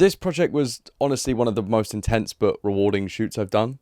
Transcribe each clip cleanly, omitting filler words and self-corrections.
This project was honestly one of the most intense but rewarding shoots I've done.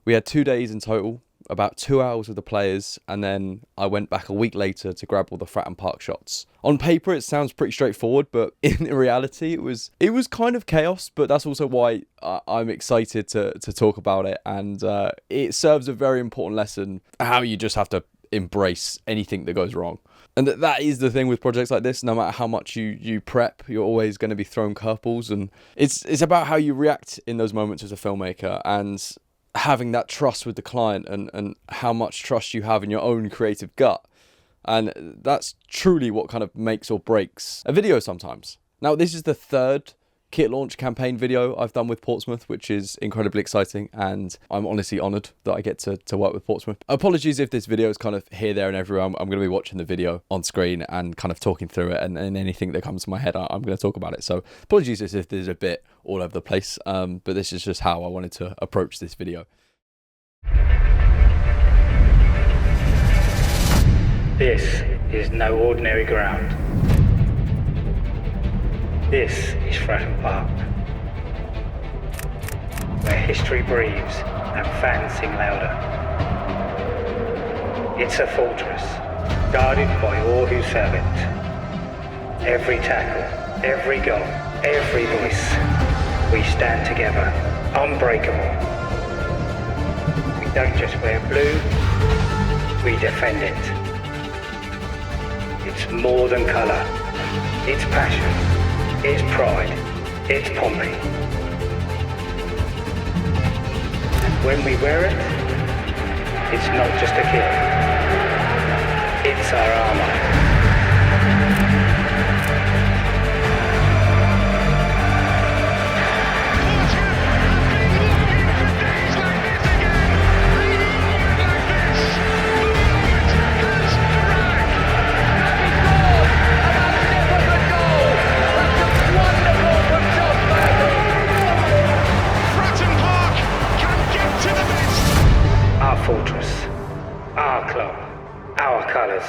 We had 2 days in total, about 2 hours with the players, and then I went back a week later to grab all the Fratton Park shots. On paper, it sounds pretty straightforward, but in reality, it was kind of chaos. But that's also why I'm excited to talk about it, and it serves a very important lesson how you just have to embrace anything that goes wrong. And that is the thing with projects like this. No matter how much you prep, you're always going to be thrown curveballs, and it's about how you react in those moments as a filmmaker, and having that trust with the client, and how much trust you have in your own creative gut. And that's truly what kind of makes or breaks a video sometimes. Now, this is the third kit launch campaign video I've done with Portsmouth, which is incredibly exciting, and I'm honestly honoured that I get to work with Portsmouth. Apologies if this video is kind of here, there and everywhere. I'm going to be watching the video on screen and kind of talking through it, and anything that comes to my head, I'm going to talk about it. So apologies if there's a bit all over the place, but this is just how I wanted to approach this video. This is no ordinary ground. This is Fratton Park, where history breathes and fans sing louder. It's a fortress, guarded by all who serve it. Every tackle, every goal, every voice, we stand together, unbreakable. We don't just wear blue, we defend it. It's more than colour, it's passion. It's pride, it's Pompey. And when we wear it, it's not just a kit, it's our armour. Fortress, our club, our colours.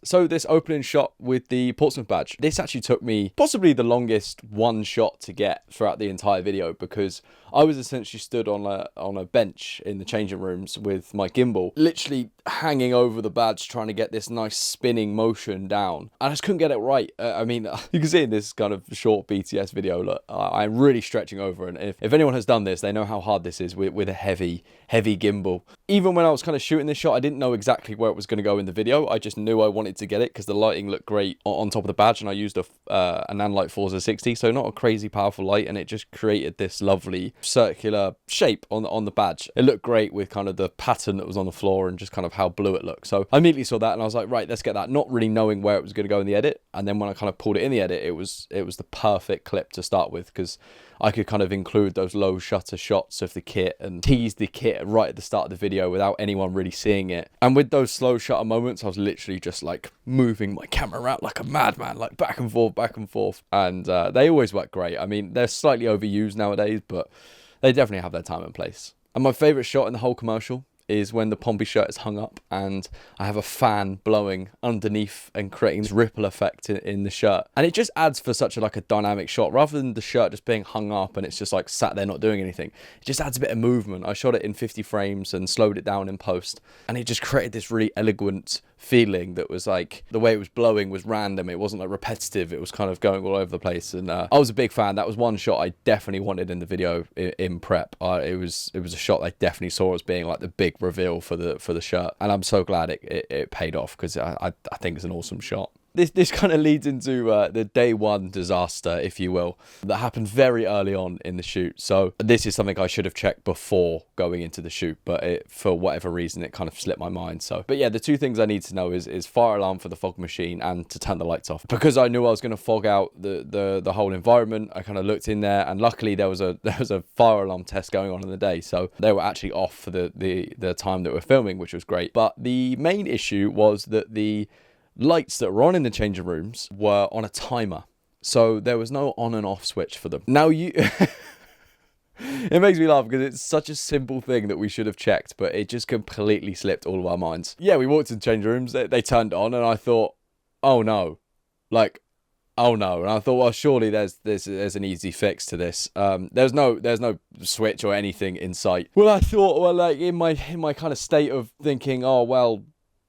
So this opening shot with the Portsmouth badge, this actually took me possibly the longest one shot to get throughout the entire video, because I was essentially stood on a bench in the changing rooms with my gimbal, literally hanging over the badge, trying to get this nice spinning motion down. I just couldn't get it right. I mean, you can see in this kind of short BTS video, look, I'm really stretching over. And if anyone has done this, they know how hard this is with a heavy gimbal. Even when I was kind of shooting this shot, I didn't know exactly where it was going to go in the video. I just knew I wanted to get it because the lighting looked great on top of the badge, and I used a Nanlite Forza 60, so not a crazy powerful light, and it just created this lovely circular shape on the badge. It looked great with kind of the pattern that was on the floor and just kind of how blue it looked. So I immediately saw that and I was like, right, let's get that, not really knowing where it was going to go in the edit. And then when I kind of pulled it in the edit, it was the perfect clip to start with, because I could kind of include those low shutter shots of the kit and tease the kit right at the start of the video without anyone really seeing it. And with those slow shutter moments, I was literally just like moving my camera around like a madman, like back and forth. And they always work great. I mean, they're slightly overused nowadays, but they definitely have their time and place. And my favourite shot in the whole commercial is when the Pompey shirt is hung up and I have a fan blowing underneath and creating this ripple effect in the shirt. And it just adds for such a dynamic shot, rather than the shirt just being hung up and it's just like sat there not doing anything. It just adds a bit of movement. I shot it in 50 frames and slowed it down in post, and it just created this really elegant feeling that was like, the way it was blowing was random. It wasn't like repetitive. It was kind of going all over the place. And I was a big fan. That was one shot I definitely wanted in the video in prep. It was a shot I definitely saw as being like the big reveal for the shirt, and I'm so glad it paid off, because I think it's an awesome shot. This kind of leads into the day one disaster, if you will, that happened very early on in the shoot. So this is something I should have checked before going into the shoot, but for whatever reason, it kind of slipped my mind. But yeah, the two things I need to know is fire alarm for the fog machine and to turn the lights off. Because I knew I was going to fog out the whole environment, I kind of looked in there, and luckily there was a fire alarm test going on in the day, so they were actually off for the time that we're filming, which was great. But the main issue was that the lights that were on in the changing rooms were on a timer, so there was no on and off switch for them. Now it makes me laugh because it's such a simple thing that we should have checked, but it just completely slipped all of our minds. Yeah, we walked into the changing rooms, they turned on, and I thought, oh no, like oh no. And I thought, well, surely there's an easy fix to this. There's no switch or anything in sight. Well, I thought, well, like in my kind of state of thinking, oh well,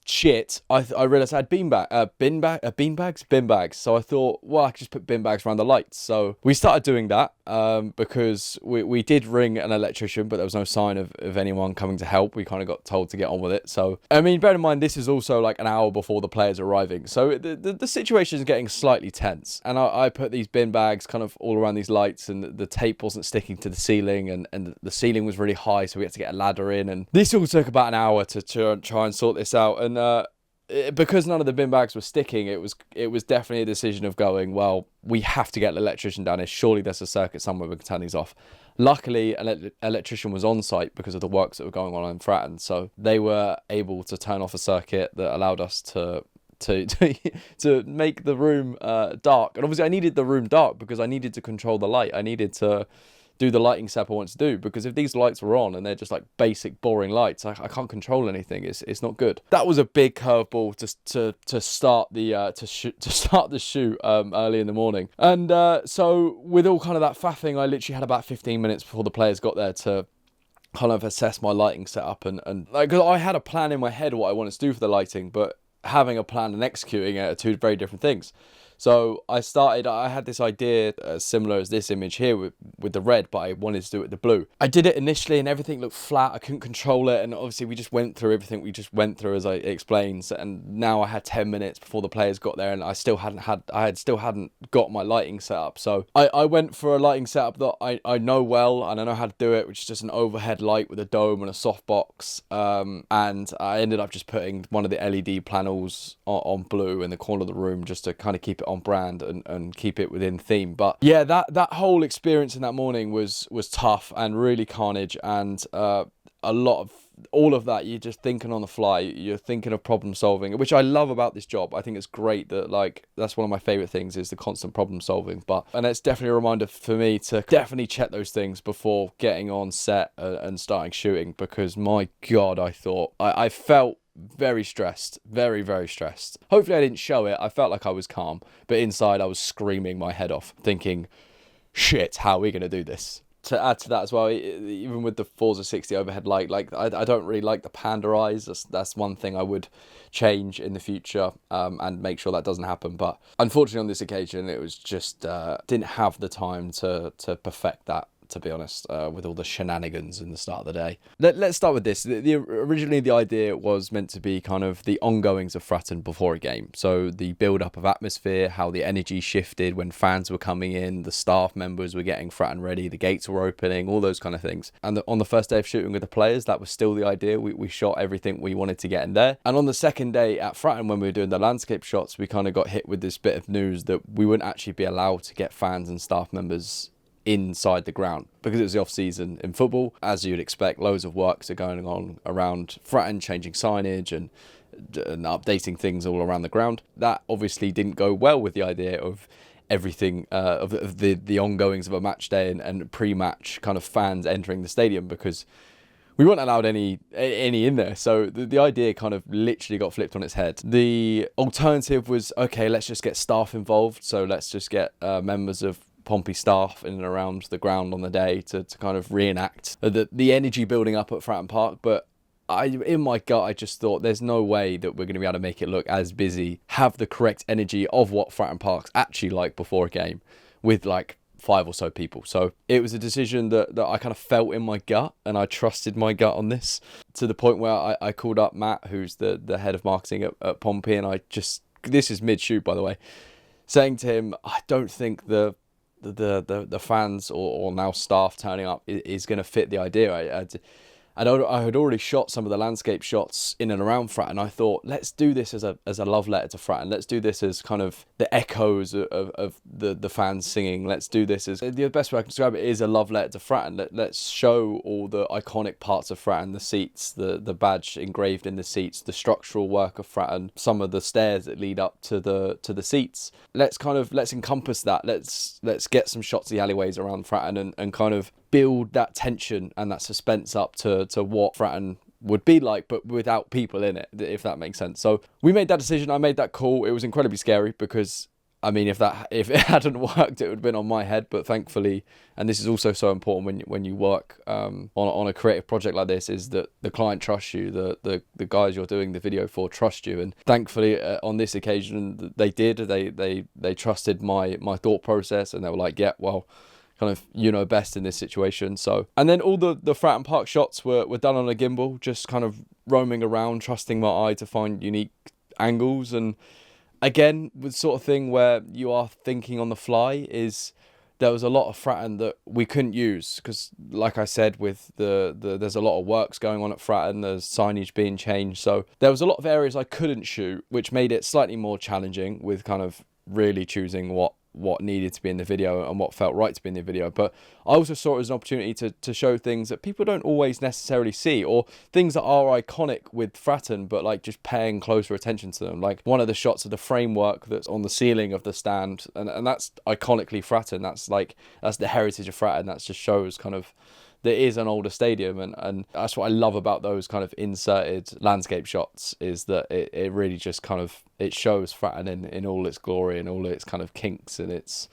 shit, I realised I had bin bags. So I thought, well, I could just put bin bags around the lights. So we started doing that because we did ring an electrician, but there was no sign of anyone coming to help. We kind of got told to get on with it. So, I mean, bear in mind, this is also like an hour before the players arriving. So the situation is getting slightly tense. And I put these bin bags kind of all around these lights, and the tape wasn't sticking to the ceiling, and the ceiling was really high, so we had to get a ladder in. And this all took about an hour to try and sort this out. And because none of the bin bags were sticking, it was definitely a decision of going, well, we have to get an electrician down here. Surely there's a circuit somewhere we can turn these off. Luckily, an electrician was on site because of the works that were going on in Fratton, so they were able to turn off a circuit that allowed us to make the room dark. And obviously I needed the room dark because I needed to control the light. I needed to do the lighting setup I wanted to do, because if these lights were on and they're just like basic boring lights, I can't control anything. It's not good. That was a big curveball to start the shoot early in the morning. And so with all kind of that faffing, I literally had about 15 minutes before the players got there to kind of assess my lighting setup, and like, 'cause I had a plan in my head what I wanted to do for the lighting, but having a plan and executing it are two very different things. So I had this idea similar as this image here with the red, but I wanted to do it with the blue. I did it initially and everything looked flat. I couldn't control it. And obviously we just went through everything we just went through as I explained. And now I had 10 minutes before the players got there, and I still hadn't got my lighting set up. So I went for a lighting setup that I know well and I know how to do it, which is just an overhead light with a dome and a softbox. And I ended up just putting one of the LED panels on blue in the corner of the room just to kind of keep it on brand and keep it within theme. But yeah, that whole experience in that morning was tough and really carnage, and a lot of all of that, you're just thinking on the fly, you're thinking of problem solving, which I love about this job. I think it's great that, like, that's one of my favorite things is the constant problem solving. And it's definitely a reminder for me to definitely check those things before getting on set and starting shooting, because my God, I felt very stressed, very, very stressed. Hopefully I didn't show it. I felt like I was calm, but inside I was screaming my head off, thinking, shit, how are we going to do this? To add to that as well, even with the Forza 60 overhead light, like I don't really like the panda eyes. That's one thing I would change in the future and make sure that doesn't happen. But unfortunately on this occasion, it was just didn't have the time to perfect that, to be honest, with all the shenanigans in the start of the day. Let's start with this. Originally, the idea was meant to be kind of the ongoings of Fratton before a game. So the build-up of atmosphere, how the energy shifted when fans were coming in, the staff members were getting Fratton ready, the gates were opening, all those kind of things. And on the first day of shooting with the players, that was still the idea. We shot everything we wanted to get in there. And on the second day at Fratton, when we were doing the landscape shots, we kind of got hit with this bit of news that we wouldn't actually be allowed to get fans and staff members inside the ground because it was the off season in football. As you'd expect, loads of works are going on around Fratton, changing signage and updating things all around the ground. That obviously didn't go well with the idea of everything of the ongoings of a match day and pre-match kind of fans entering the stadium, because we weren't allowed any in there. So the idea kind of literally got flipped on its head. The alternative was, okay, let's just get staff involved. So let's just get members of Pompey staff in and around the ground on the day to kind of reenact the energy building up at Fratton Park. But in my gut, I just thought there's no way that we're going to be able to make it look as busy, have the correct energy of what Fratton Park's actually like before a game with like 5 or so people. So it was a decision that I kind of felt in my gut, and I trusted my gut on this to the point where I called up Matt, who's the head of marketing at Pompey, and this is mid-shoot, by the way, saying to him, I don't think the fans or now staff turning up is going to fit the idea. I had already shot some of the landscape shots in and around Fratton. I thought, let's do this as a love letter to Fratton. Let's do this as kind of the echoes of the fans singing. Let's do this as, the best way I can describe it is a love letter to Fratton. Let's show all the iconic parts of Fratton, the seats, the badge engraved in the seats, the structural work of Fratton, some of the stairs that lead up to the seats. Let's encompass that. Let's get some shots of the alleyways around Fratton and kind of build that tension and that suspense up to what Fratton would be like, but without people in it, if that makes sense. So we made that decision. I made that call. It was incredibly scary because I mean, if it hadn't worked, it would have been on my head. But thankfully, and this is also so important when you work on a creative project like this, is that the client trusts you, the guys you're doing the video for trust you, and thankfully on this occasion they did. They trusted my thought process, and they were like, yeah, well, kind of, you know best in this situation. So, and then all the Fratton Park shots were done on a gimbal, just kind of roaming around, trusting my eye to find unique angles. And again, with sort of thing where you are thinking on the fly, is there was a lot of Fratton that we couldn't use because, like I said, with there's a lot of works going on at Fratton, there's signage being changed, so there was a lot of areas I couldn't shoot, which made it slightly more challenging with kind of really choosing what needed to be in the video and what felt right to be in the video. But I also saw it as an opportunity to show things that people don't always necessarily see, or things that are iconic with Fratton, but like just paying closer attention to them. Like one of the shots of the framework that's on the ceiling of the stand, and that's iconically Fratton. That's the heritage of Fratton. That just shows kind of there is an older stadium, and that's what I love about those kind of inserted landscape shots, is that it really just kind of, it shows Fratton in all its glory and all its kind of kinks, and it's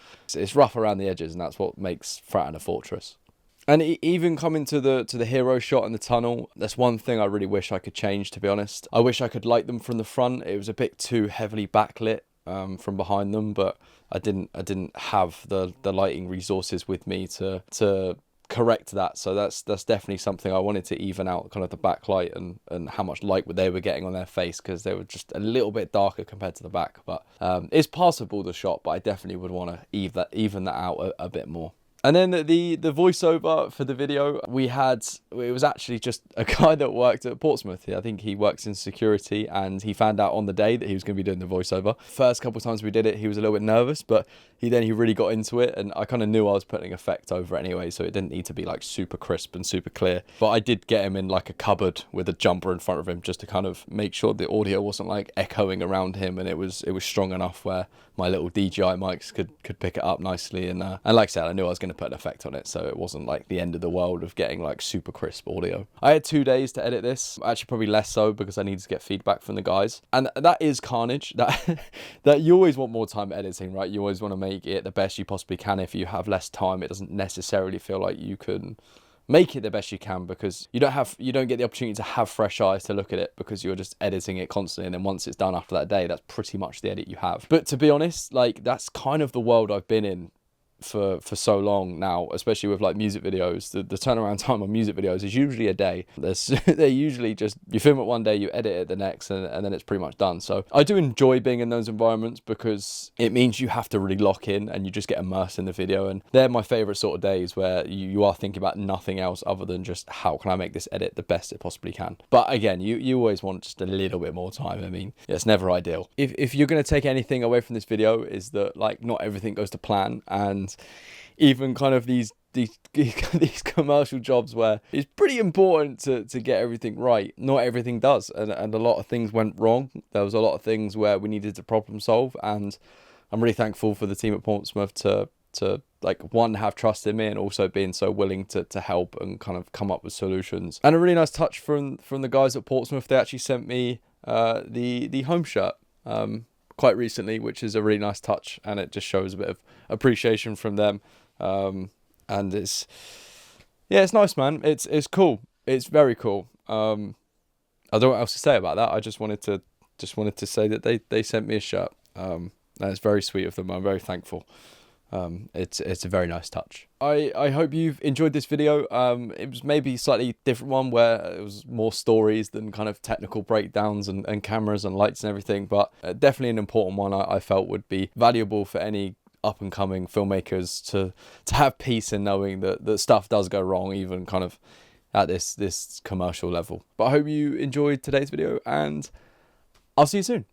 rough around the edges, and that's what makes Fratton a fortress. And even coming to the hero shot in the tunnel, that's one thing I really wish I could change, to be honest. I wish I could light them from the front. It was a bit too heavily backlit from behind them, but I didn't have the lighting resources with me to correct that. So that's definitely something I wanted to even out, kind of the backlight and how much light they were getting on their face, because they were just a little bit darker compared to the back. But it's passable, the shot, but I definitely would want to even that out a bit more. And then the voiceover for the video, it was actually just a guy that worked at Portsmouth. I think he works in security, and he found out on the day that he was going to be doing the voiceover. First couple of times we did it, he was a little bit nervous, but he really got into it, and I kind of knew I was putting effect over it anyway, so it didn't need to be like super crisp and super clear. But I did get him in like a cupboard with a jumper in front of him, just to kind of make sure the audio wasn't like echoing around him, and it was strong enough where my little DJI mics could pick it up nicely. And like I said, I knew I was going to put an effect on it, so it wasn't like the end of the world of getting like super crisp audio. I had 2 days to edit this, actually probably less so, because I needed to get feedback from the guys, and that is carnage. That you always want more time editing, right? You always want to make it the best you possibly can. If you have less time, it doesn't necessarily feel like you can make it the best you can, because you don't get the opportunity to have fresh eyes to look at it, because you're just editing it constantly, and then once it's done after that day, that's pretty much the edit you have. But to be honest, like, that's kind of the world I've been in for so long now, especially with like music videos. The turnaround time on music videos is usually a day. They're usually just, you film it one day, you edit it the next, and then it's pretty much done. So I do enjoy being in those environments, because it means you have to really lock in and you just get immersed in the video, and they're my favorite sort of days, where you are thinking about nothing else other than just how can I make this edit the best it possibly can. But again, you always want just a little bit more time. I mean, it's never ideal. If you're going to take anything away from this video, is that like not everything goes to plan, and even kind of these commercial jobs where it's pretty important to get everything right, not everything does, and a lot of things went wrong. There was a lot of things where we needed to problem solve, and I'm really thankful for the team at Portsmouth to like, one, have trust in me, and also being so willing to help and kind of come up with solutions. And a really nice touch from the guys at Portsmouth, they actually sent me the home shirt quite recently, which is a really nice touch, and it just shows a bit of appreciation from them. And it's nice, man. It's cool. It's very cool. I don't know what else to say about that. I just wanted to say that they sent me a shirt. And it's very sweet of them. I'm very thankful. It's a very nice touch. I hope you've enjoyed this video. It was maybe a slightly different one, where it was more stories than kind of technical breakdowns and cameras and lights and everything, but definitely an important one I felt would be valuable for any up and coming filmmakers to have peace in knowing that stuff does go wrong, even kind of at this commercial level. But I hope you enjoyed today's video, and I'll see you soon.